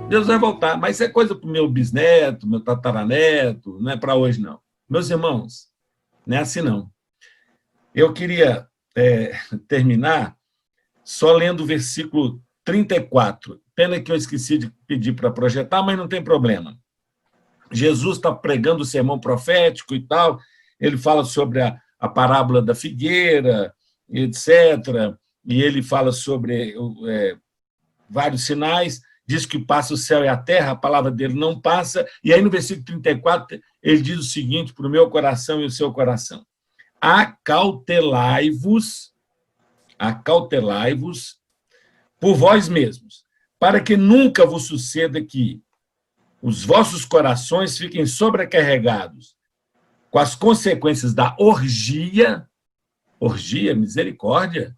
Jesus vai voltar, mas isso é coisa para o meu bisneto, meu tataraneto, não é para hoje, não. Meus irmãos, não é assim, não. Eu queria terminar só lendo o versículo 34. Pena que eu esqueci de pedir para projetar, mas não tem problema. Jesus está pregando o sermão profético e tal, ele fala sobre a parábola da figueira, etc., e ele fala sobre vários sinais, diz que passa o céu e a terra, a palavra dele não passa, e aí no versículo 34 ele diz o seguinte para o meu coração e o seu coração: acautelai-vos por vós mesmos, para que nunca vos suceda que os vossos corações fiquem sobrecarregados com as consequências da orgia, misericórdia,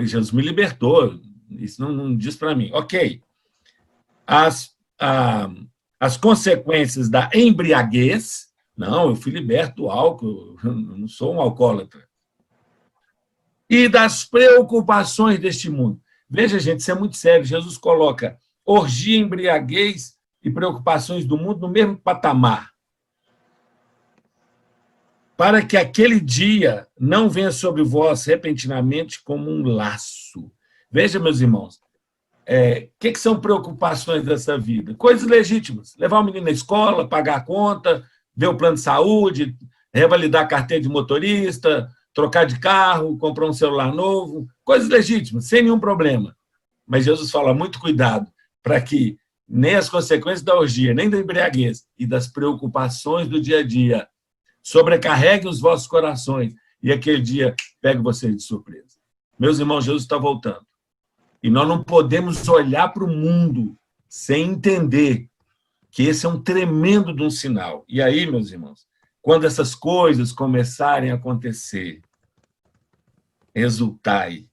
Jesus me libertou, isso não diz para mim. Ok. As consequências da embriaguez, não, eu fui liberto do álcool, eu não sou um alcoólatra. E das preocupações deste mundo. Veja, gente, isso é muito sério. Jesus coloca orgia, embriaguez e preocupações do mundo no mesmo patamar. Para que aquele dia não venha sobre vós repentinamente como um laço. Veja, meus irmãos, que são preocupações dessa vida? Coisas legítimas. Levar o menino na escola, pagar a conta, ver o plano de saúde, revalidar a carteira de motorista, trocar de carro, comprar um celular novo, coisas legítimas, sem nenhum problema. Mas Jesus fala, muito cuidado, para que nem as consequências da orgia, nem da embriaguez e das preocupações do dia a dia sobrecarreguem os vossos corações e aquele dia pegue vocês de surpresa. Meus irmãos, Jesus está voltando. E nós não podemos olhar para o mundo sem entender que esse é um tremendo de um sinal. E aí, meus irmãos, quando essas coisas começarem a acontecer, exultai,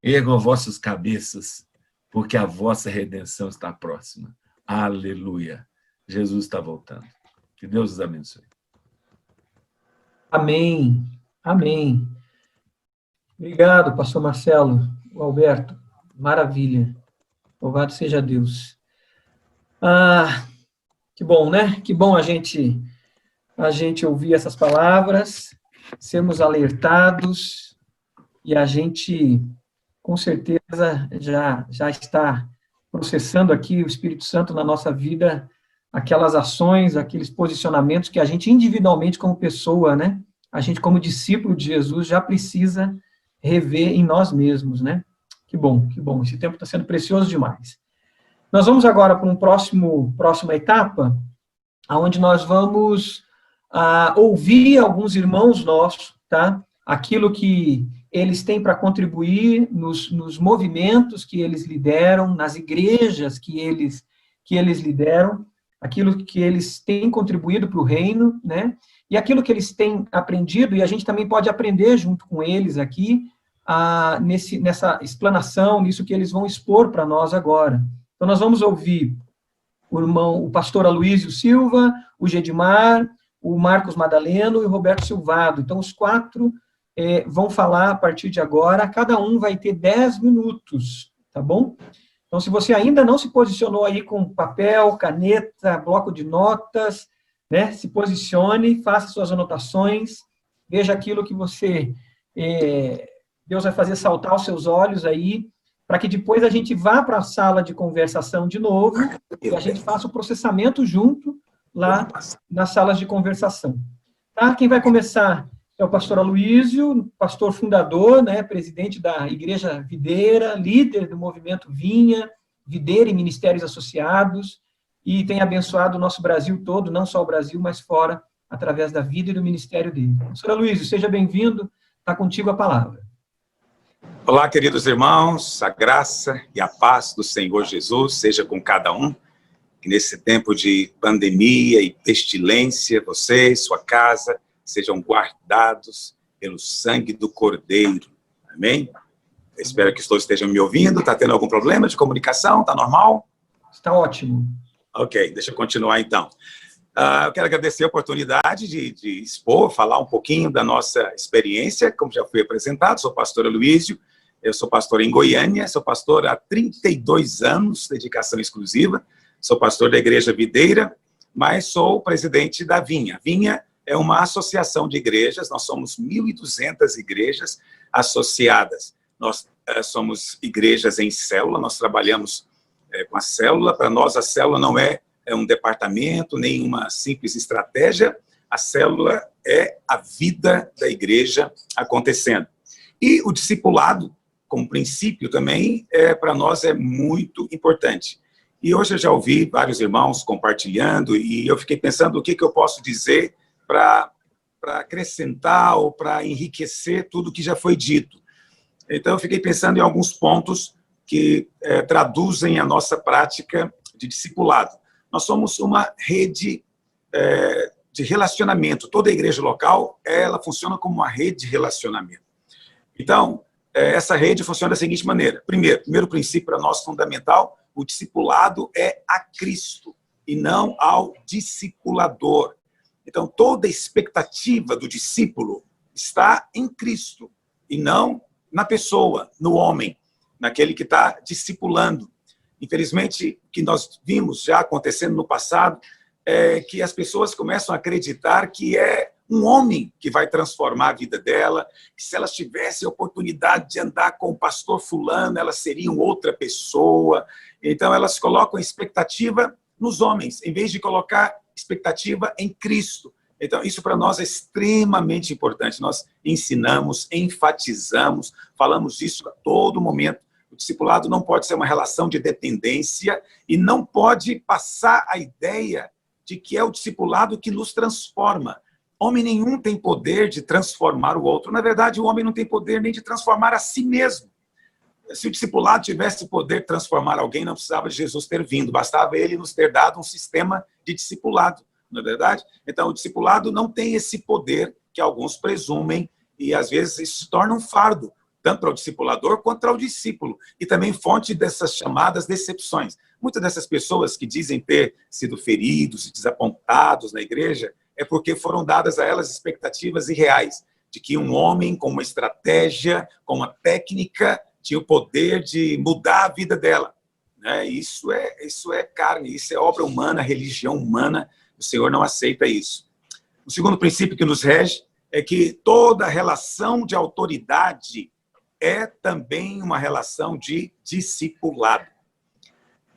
ergam vossas cabeças, porque a vossa redenção está próxima. Aleluia! Jesus está voltando. Que Deus os abençoe. Amém. Amém. Obrigado, pastor Marcelo, o Alberto. Maravilha. Louvado seja Deus. Que bom, né? Que bom a gente ouvir essas palavras, sermos alertados, e a gente, com certeza, já está processando aqui o Espírito Santo na nossa vida, aquelas ações, aqueles posicionamentos que a gente individualmente, como pessoa, né? A gente, como discípulo de Jesus, já precisa rever em nós mesmos, né? Que bom, que bom. Esse tempo está sendo precioso demais. Nós vamos agora para próxima etapa, onde nós vamos ouvir alguns irmãos nossos, tá? Aquilo que eles têm para contribuir nos movimentos que eles lideram, nas igrejas que eles lideram, aquilo que eles têm contribuído para o reino, né? E aquilo que eles têm aprendido, e a gente também pode aprender junto com eles aqui, nessa explanação, nisso que eles vão expor para nós agora. Então, nós vamos ouvir o pastor Aloísio Silva, o Gedimar, o Marcos Madaleno e o Roberto Silvado. Então, os quatro vão falar a partir de agora, cada um vai ter 10 minutos, tá bom? Então, se você ainda não se posicionou aí com papel, caneta, bloco de notas, né, se posicione, faça suas anotações, veja aquilo que Deus vai fazer saltar os seus olhos aí, para que depois a gente vá para a sala de conversação de novo, e a gente faça o processamento junto lá nas salas de conversação. Tá? Quem vai começar é o pastor Aloísio, pastor fundador, né, presidente da Igreja Videira, líder do movimento Vinha, Videira e Ministérios Associados, e tem abençoado o nosso Brasil todo, não só o Brasil, mas fora, através da vida e do ministério dele. Pastor Aloísio, seja bem-vindo, está contigo a palavra. Olá, queridos irmãos, a graça e a paz do Senhor Jesus seja com cada um, que nesse tempo de pandemia e pestilência, você e sua casa sejam guardados pelo sangue do Cordeiro, amém? Eu espero que todos estejam me ouvindo. Está tendo algum problema de comunicação? Está normal? Está ótimo. Ok, deixa eu continuar então. Eu quero agradecer a oportunidade de expor, falar um pouquinho da nossa experiência, como já foi apresentado. Sou o pastor Aloísio, Eu sou pastor em Goiânia, sou pastor há 32 anos, dedicação exclusiva, sou pastor da Igreja Videira, mas sou presidente da Vinha. Vinha é uma associação de igrejas, nós somos 1.200 igrejas associadas. Nós somos igrejas em célula, nós trabalhamos com a célula. Para nós, a célula não é um departamento, nem uma simples estratégia. A célula é a vida da igreja acontecendo. E o discipulado, como princípio também, para nós é muito importante. E hoje eu já ouvi vários irmãos compartilhando, e eu fiquei pensando o que eu posso dizer para acrescentar ou para enriquecer tudo que já foi dito. Então, eu fiquei pensando em alguns pontos que traduzem a nossa prática de discipulado. Nós somos uma rede de relacionamento. Toda igreja local, ela funciona como uma rede de relacionamento. Então, essa rede funciona da seguinte maneira. Primeiro princípio para nós fundamental, o discipulado é a Cristo e não ao discipulador. Então, toda a expectativa do discípulo está em Cristo e não na pessoa, no homem, naquele que está discipulando. Infelizmente, o que nós vimos já acontecendo no passado é que as pessoas começam a acreditar que é um homem que vai transformar a vida dela, que se elas tivessem a oportunidade de andar com o pastor fulano, elas seriam outra pessoa. Então, elas colocam expectativa nos homens, em vez de colocar expectativa em Cristo. Então, isso para nós é extremamente importante. Nós ensinamos, enfatizamos, falamos disso a todo momento. O discipulado não pode ser uma relação de dependência e não pode passar a ideia de que é o discipulado que nos transforma. Homem nenhum tem poder de transformar o outro. Na verdade, o homem não tem poder nem de transformar a si mesmo. Se o discipulado tivesse poder de transformar alguém, não precisava de Jesus ter vindo. Bastava ele nos ter dado um sistema de discipulado. Não é verdade? Então, o discipulado não tem esse poder que alguns presumem e, às vezes, isso se torna um fardo, tanto para o discipulador quanto para o discípulo. E também fonte dessas chamadas decepções. Muitas dessas pessoas que dizem ter sido feridos e desapontados na igreja é porque foram dadas a elas expectativas irreais de que um homem com uma estratégia, com uma técnica, tinha o poder de mudar a vida dela. Isso é carne, isso é obra humana, religião humana. O Senhor não aceita isso. O segundo princípio que nos rege é que toda relação de autoridade é também uma relação de discipulado.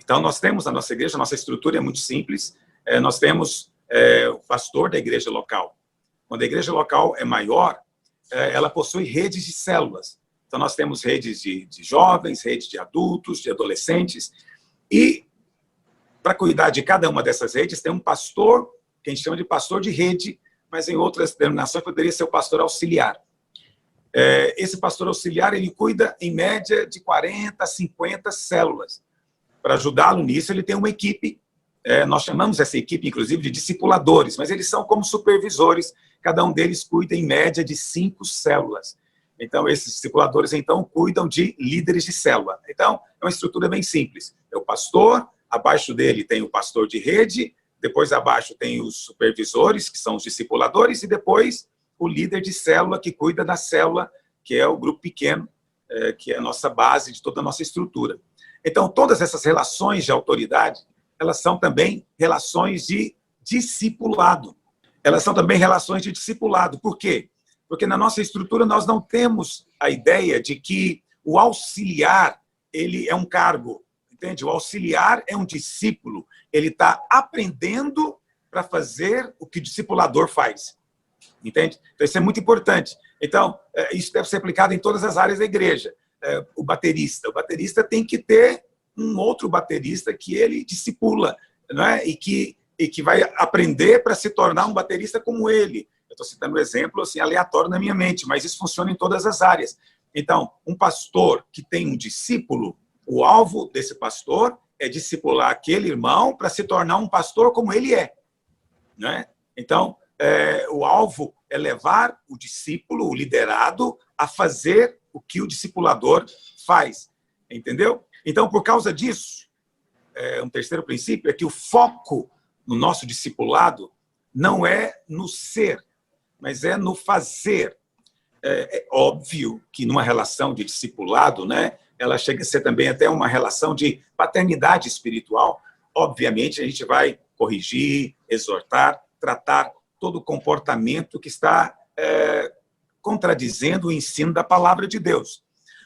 Então, nós temos na nossa igreja, a nossa estrutura é muito simples, nós temos o pastor da igreja local. Quando a igreja local é maior, ela possui redes de células. Então, nós temos redes de jovens, redes de adultos, de adolescentes, e para cuidar de cada uma dessas redes, tem um pastor, que a gente chama de pastor de rede, mas em outras denominações poderia ser o pastor auxiliar. Esse pastor auxiliar, ele cuida, em média, de 40 a 50 células. Para ajudá-lo nisso, ele tem uma equipe, nós chamamos essa equipe, inclusive, de discipuladores, mas eles são como supervisores, cada um deles cuida, em média, de 5 células. Então, esses discipuladores, então, cuidam de líderes de célula. Então, é uma estrutura bem simples. É o pastor, abaixo dele tem o pastor de rede, depois abaixo tem os supervisores, que são os discipuladores, e depois o líder de célula, que cuida da célula, que é o grupo pequeno, que é a nossa base de toda a nossa estrutura. Então, todas essas relações de autoridade, elas são também relações de discipulado. Elas são também relações de discipulado. Por quê? Porque na nossa estrutura nós não temos a ideia de que o auxiliar, ele é um cargo. Entende? O auxiliar é um discípulo, ele está aprendendo para fazer o que o discipulador faz. Entende? Então, isso é muito importante. Então, isso deve ser aplicado em todas as áreas da igreja. O baterista tem que ter um outro baterista que ele discipula, não é? E que vai aprender para se tornar um baterista como ele. Eu estou citando um exemplo assim, aleatório na minha mente, mas isso funciona em todas as áreas. Então, um pastor que tem um discípulo, o alvo desse pastor é discipular aquele irmão para se tornar um pastor como ele é. Né? Então, o alvo é levar o discípulo, o liderado, a fazer o que o discipulador faz. Entendeu? Então, por causa disso, um terceiro princípio é que o foco no nosso discipulado não é no ser, mas é no fazer. É óbvio que numa relação de discipulado, né, ela chega a ser também até uma relação de paternidade espiritual. Obviamente, a gente vai corrigir, exortar, tratar todo o comportamento que está contradizendo o ensino da palavra de Deus.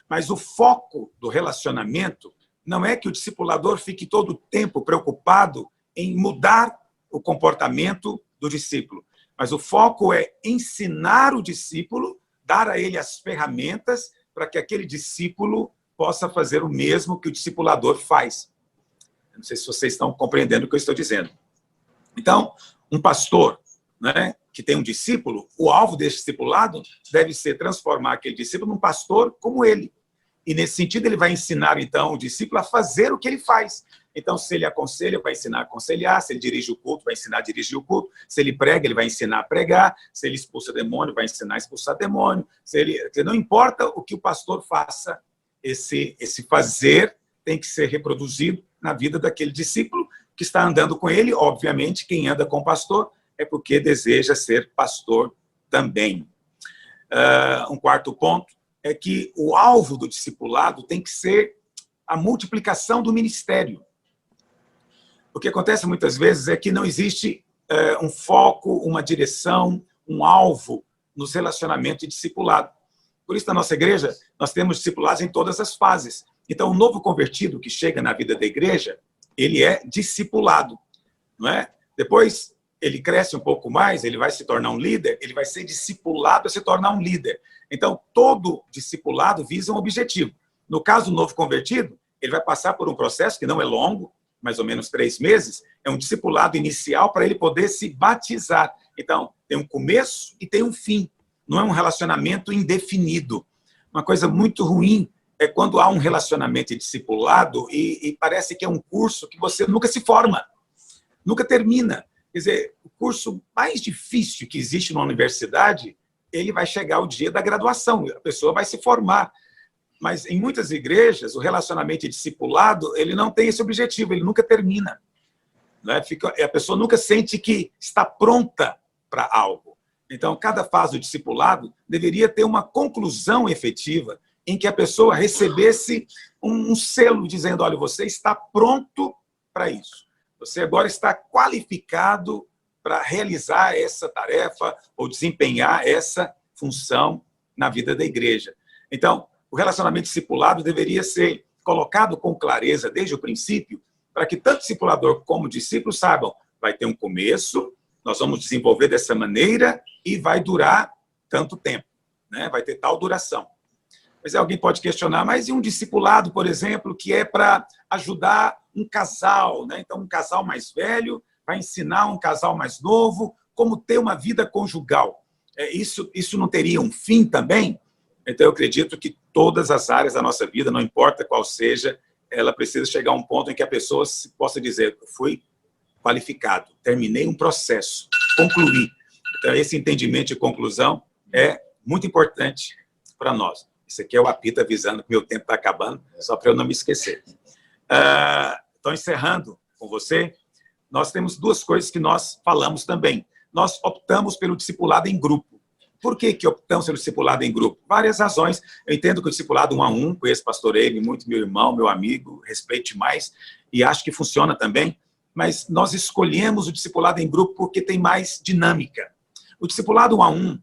Mas o foco do relacionamento não é que o discipulador fique todo o tempo preocupado em mudar o comportamento do discípulo, mas o foco é ensinar o discípulo, dar a ele as ferramentas para que aquele discípulo possa fazer o mesmo que o discipulador faz. Não sei se vocês estão compreendendo o que eu estou dizendo. Então, um pastor, né, que tem um discípulo, o alvo desse discipulado deve ser transformar aquele discípulo num pastor como ele. E, nesse sentido, ele vai ensinar, então, o discípulo a fazer o que ele faz. Então, se ele aconselha, vai ensinar a aconselhar. Se ele dirige o culto, vai ensinar a dirigir o culto. Se ele prega, ele vai ensinar a pregar. Se ele expulsa demônio, vai ensinar a expulsar demônio. Não importa o que o pastor faça, esse fazer tem que ser reproduzido na vida daquele discípulo que está andando com ele. Obviamente, quem anda com o pastor é porque deseja ser pastor também. Um quarto ponto é que o alvo do discipulado tem que ser a multiplicação do ministério. O que acontece muitas vezes é que não existe um foco, uma direção, um alvo nos relacionamentos de discipulado. Por isso, na nossa igreja, nós temos discipulados em todas as fases. Então, o novo convertido que chega na vida da igreja, ele é discipulado, não é? Depois, ele cresce um pouco mais, ele vai se tornar um líder, ele vai ser discipulado a se tornar um líder. Então, todo discipulado visa um objetivo. No caso do novo convertido, ele vai passar por um processo que não é longo, mais ou menos 3 meses, é um discipulado inicial para ele poder se batizar. Então, tem um começo e tem um fim. Não é um relacionamento indefinido. Uma coisa muito ruim é quando há um relacionamento de discipulado e parece que é um curso que você nunca se forma, nunca termina. Quer dizer, o curso mais difícil que existe na universidade, ele vai chegar o dia da graduação, a pessoa vai se formar. Mas em muitas igrejas, o relacionamento de discipulado, ele não tem esse objetivo, ele nunca termina. Né? A pessoa nunca sente que está pronta para algo. Então, cada fase do discipulado deveria ter uma conclusão efetiva em que a pessoa recebesse um selo dizendo, olha, você está pronto para isso. Você agora está qualificado para realizar essa tarefa ou desempenhar essa função na vida da igreja. Então, o relacionamento discipulado deveria ser colocado com clareza desde o princípio, para que tanto discipulador como discípulo saibam, vai ter um começo, nós vamos desenvolver dessa maneira e vai durar tanto tempo, né? Vai ter tal duração. Mas alguém pode questionar, mas e um discipulado, por exemplo, que é para ajudar um casal, né? Então, um casal mais velho vai ensinar um casal mais novo como ter uma vida conjugal. Isso não teria um fim também? Então, eu acredito que todas as áreas da nossa vida, não importa qual seja, ela precisa chegar a um ponto em que a pessoa possa dizer, fui qualificado, terminei um processo, concluí. Então, esse entendimento de conclusão é muito importante para nós. Isso aqui é o apito avisando que meu tempo está acabando, só para eu não me esquecer. Estou encerrando com você. Nós temos 2 coisas que nós falamos também. Nós optamos pelo discipulado em grupo. Por que optamos pelo discipulado em grupo? Várias razões. Eu entendo que o discipulado 1 a 1, conheço o pastor Ele, muito meu irmão, meu amigo, respeito demais, e acho que funciona também, mas nós escolhemos o discipulado em grupo porque tem mais dinâmica. O discipulado 1 a 1,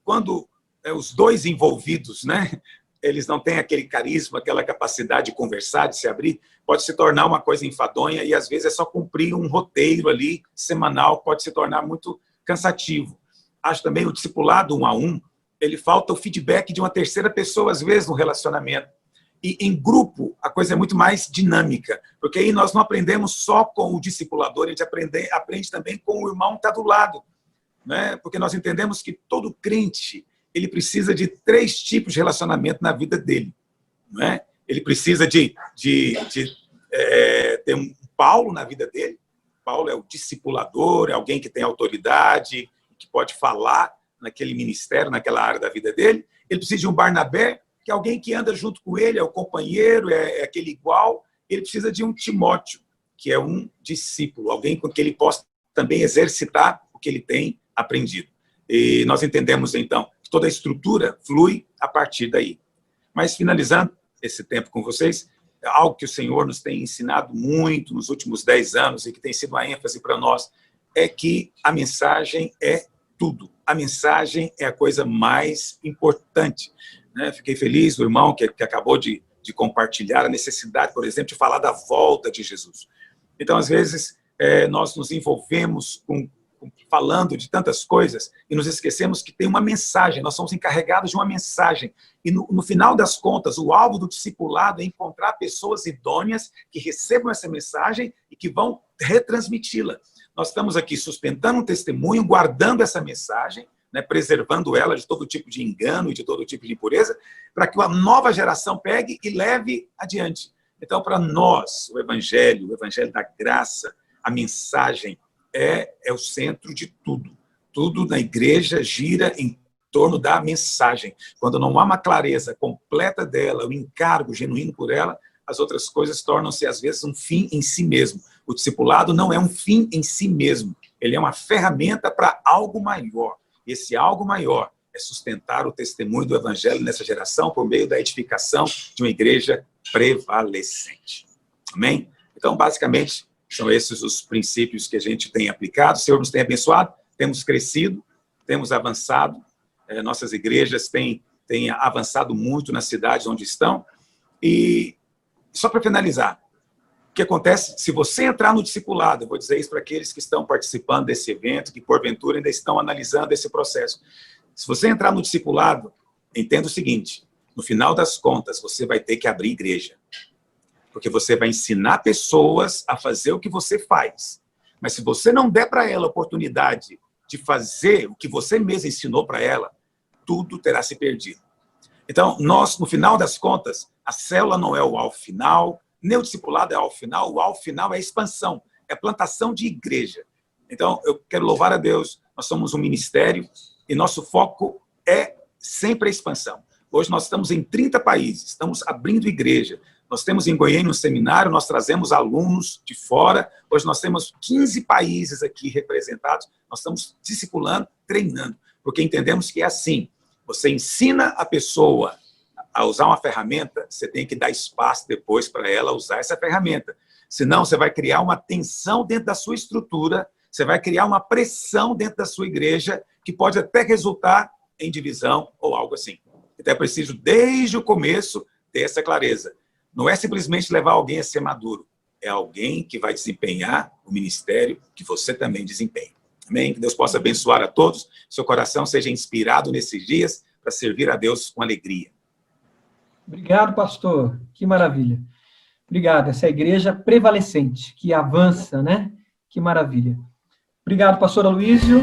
quando os 2 envolvidos, né, eles não têm aquele carisma, aquela capacidade de conversar, de se abrir, pode se tornar uma coisa enfadonha e às vezes é só cumprir um roteiro ali semanal, pode se tornar muito cansativo. Acho também o discipulado 1 a 1, ele falta o feedback de uma terceira pessoa, às vezes, no relacionamento. E em grupo, a coisa é muito mais dinâmica, porque aí nós não aprendemos só com o discipulador, a gente aprende também com o irmão que está do lado, né? Porque nós entendemos que todo crente, ele precisa de 3 tipos de relacionamento na vida dele, não é? Ele precisa de ter um Paulo na vida dele. Paulo é o discipulador, é alguém que tem autoridade, que pode falar naquele ministério, naquela área da vida dele. Ele precisa de um Barnabé, que é alguém que anda junto com ele, é o companheiro, é aquele igual. Ele precisa de um Timóteo, que é um discípulo, alguém com quem ele possa também exercitar o que ele tem aprendido. E nós entendemos, então, que toda a estrutura flui a partir daí. Mas, finalizando esse tempo com vocês, algo que o Senhor nos tem ensinado muito nos últimos 10 anos e que tem sido uma ênfase para nós, é que a mensagem é tudo. A mensagem é a coisa mais importante. Né? Fiquei feliz, o irmão que acabou de compartilhar a necessidade, por exemplo, de falar da volta de Jesus. Então, às vezes, nós nos envolvemos falando de tantas coisas e nos esquecemos que tem uma mensagem, nós somos encarregados de uma mensagem. E no final das contas, o alvo do discipulado é encontrar pessoas idôneas que recebam essa mensagem e que vão retransmiti-la. Nós estamos aqui sustentando um testemunho, guardando essa mensagem, né, preservando ela de todo tipo de engano e de todo tipo de impureza, para que uma nova geração pegue e leve adiante. Então, para nós, o Evangelho da graça, a mensagem é o centro de tudo. Tudo na igreja gira em torno da mensagem. Quando não há uma clareza completa dela, o encargo genuíno por ela, as outras coisas tornam-se, às vezes, um fim em si mesmo. O discipulado não é um fim em si mesmo. Ele é uma ferramenta para algo maior. Esse algo maior é sustentar o testemunho do Evangelho nessa geração por meio da edificação de uma igreja prevalecente. Amém? Então, basicamente, são esses os princípios que a gente tem aplicado. O Senhor nos tem abençoado, temos crescido, temos avançado. Nossas igrejas têm avançado muito nas cidades onde estão. E só para finalizar, o que acontece, se você entrar no discipulado, eu vou dizer isso para aqueles que estão participando desse evento, que porventura ainda estão analisando esse processo. Se você entrar no discipulado, entenda o seguinte, no final das contas, você vai ter que abrir igreja. Porque você vai ensinar pessoas a fazer o que você faz. Mas se você não der para ela a oportunidade de fazer o que você mesmo ensinou para ela, tudo terá se perdido. Então, nós, no final das contas, a célula não é o alvo final, nem o discipulado é o alvo final é a expansão, é a plantação de igreja. Então, eu quero louvar a Deus, nós somos um ministério e nosso foco é sempre a expansão. Hoje nós estamos em 30 países, estamos abrindo igreja. Nós temos em Goiânia um seminário, nós trazemos alunos de fora. Hoje nós temos 15 países aqui representados. Nós estamos discipulando, treinando, porque entendemos que é assim. Você ensina a pessoa a usar uma ferramenta, você tem que dar espaço depois para ela usar essa ferramenta. Senão você vai criar uma tensão dentro da sua estrutura, você vai criar uma pressão dentro da sua igreja, que pode até resultar em divisão ou algo assim. Então é preciso, desde o começo, ter essa clareza. Não é simplesmente levar alguém a ser maduro, é alguém que vai desempenhar o ministério que você também desempenha. Amém? Que Deus possa abençoar a todos, seu coração seja inspirado nesses dias para servir a Deus com alegria. Obrigado, pastor. Que maravilha. Obrigado. Essa é a igreja prevalecente, que avança, né? Que maravilha. Obrigado, pastor Aloísio.